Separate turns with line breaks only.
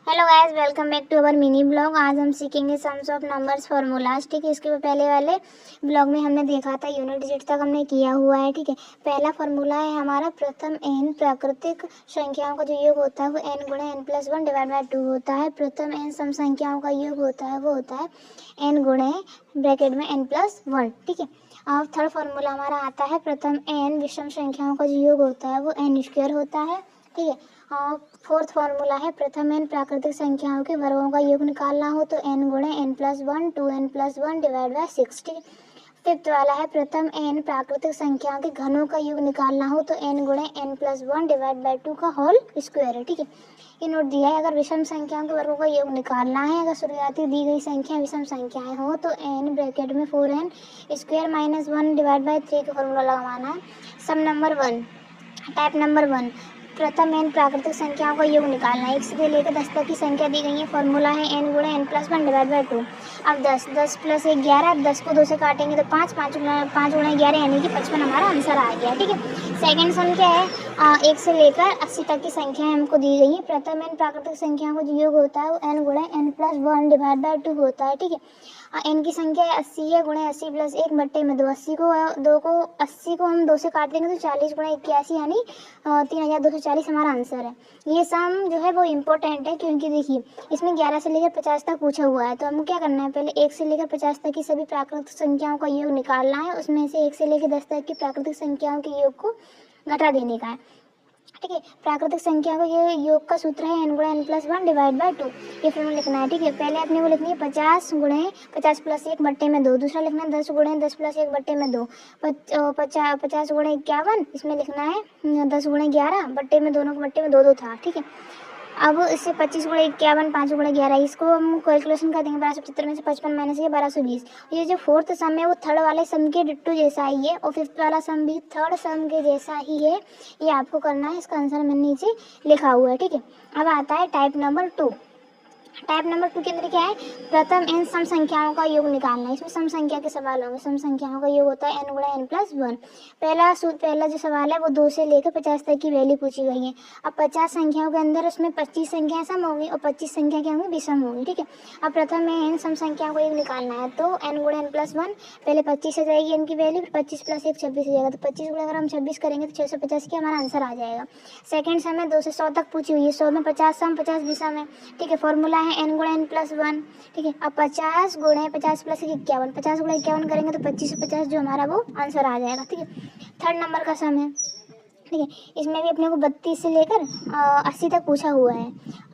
Hello guys, welcome back to our mini blog. आज हम सीखेंगे सम्स ऑफ नंबर्स फार्मूलाज। ठीक है, इसके पहले वाले ब्लॉग में हमने देखा था यूनिट डिजिट तक हमने किया हुआ है। ठीक है, पहला फार्मूला है हमारा प्रथम n प्राकृतिक संख्याओं का जो योग होता है वो n गुणे n प्लस 1 डिवाइड बाई 2 होता है। प्रथम n सम संख्याओं का योग होता है वो होता है n गुणे ब्रैकेट में n प्लस 1। ठीक है, और थर्ड फार्मूला हमारा आता है प्रथम n विषम संख्याओं का जो योग होता है वो n स्क्वायर होता है। ठीक है, और फोर्थ फार्मूला है प्रथम n प्राकृतिक संख्याओं के वर्गों का योग निकालना हो तो n गुणे n plus 1 2n plus 1 divide by 6। ठीक है, फिफ्थ वाला है प्रथम n प्राकृतिक संख्याओं के घनों का योग निकालना हो तो n गुणे n प्लस 1 डिवाइड बाई 2 का होल स्क्वायर है। ठीक है, ये नोट दिया है अगर विषम संख्याओं के वर्गों का योग निकालना है, अगर शुरुआती दी गई संख्या विषम संख्याएं हो तो n ब्रैकेट में 4n square minus 1 divide by 3 का फॉर्मूला लगाना है। सम नंबर 1, टाइप नंबर 1, प्रथम n प्राकृतिक संख्याओं का योग निकालना है। 1 से लेकर 10 तक की संख्या दी गई है। फॉर्मूला है n गुणे n प्लस 1 डिवाइड बाई 2। अब 10 प्लस 1 11, 10 को 2 से काटेंगे तो 5 गुणा 11 यानी कि 55 हमारा आंसर आ गया। ठीक है, सेकंड सम क्या है, 1 से लेकर 80 तक की संख्याएं हमको दी गई है। प्रथम n प्राकृतिक संख्याओं का जो योग होता है वो n गुणे n प्लस 1 डिवाइड बाई 2 होता है। ठीक है, n की संख्या 80 है, गुणे 80 प्लस 1 बट्टे में 2। 80 को हम 2 से काट देंगे तो 40 गुणा 81 यानी 3240 हमारा आंसर है। ये सम जो है वो इम्पोर्टेंट है क्योंकि देखिए इसमें 11 से लेकर 50 तक पूछा हुआ है। तो हमको क्या करना है, पहले 1 से लेकर 50 तक की सभी प्राकृतिक संख्याओं का योग निकालना है। उसमें से 1 से लेकर 10 तक की प्राकृतिक संख्याओं के योग को घटा देने का है। ठीक है, प्राकृतिक संख्या का ये योग का सूत्र है n गुणे n प्लस 1 डिवाइड बाई 2। ये फॉर्मूला लिखना है। ठीक है, पहले अपने को लिखनी है 50 गुणे 50 प्लस 1 बट्टे में 2। दूसरा लिखना है 10 गुणे 10 प्लस 1 बट्टे में 2। 50 गुणे 51, इसमें लिखना है 10 गुणे 11 बट्टे में दोनों के बट्टे में 2 2 था। ठीक है, अब इससे 25 गुणे 51 5 गुणे 11 इसको हम कैलकुलेशन कर देंगे। 1275 में से 55 माइनस ये 1220। ये जो फोर्थ सम है वो थर्ड वाले सम के डिट्टू जैसा ही है और फिफ्थ वाला सम भी थर्ड सम के जैसा ही है। ये आपको करना है, इसका आंसर मैंने नीचे लिखा हुआ है। ठीक है, अब आता है टाइप नंबर 2। टाइप नंबर 2 के अंदर क्या है, प्रथम n सम संख्याओं का योग निकालना है। इसमें सम संख्या के सवाल होंगे। सम संख्याओं का योग होता है n गुणा n प्लस 1। पहला जो सवाल है वो 2 से लेकर 50 तक की वैल्यू पूछी गई है। अब 50 संख्याओं के अंदर उसमें 25 संख्याएं सम होंगी और 25 संख्या क्या होंगी, विषम होंगी। ठीक है, अब प्रथम में n सम संख्याओं का योग निकालना है तो n गुणा n प्लस 1, पहले 25 से जाएगी n की वैल्यू, फिर 25 प्लस 1 26 हो जाएगा। तो 25 गुणा अगर हम 26 करेंगे तो 650 की हमारा आंसर आ जाएगा। सेकंड सम है 2 से 100 तक पूछी हुई है। 100 में 50 सम 50 विषम है। ठीक है, फॉर्मूला है n गुणा n प्लस 1। ठीक है, अब 50 गुणे 50 प्लस 51, 50 गुणा 51 करेंगे तो 25 से 50 जो हमारा वो आंसर आ जाएगा। ठीक है, थर्ड नंबर का सम है। ठीक है, इसमें भी अपने को 32 से लेकर 80 तक पूछा हुआ है।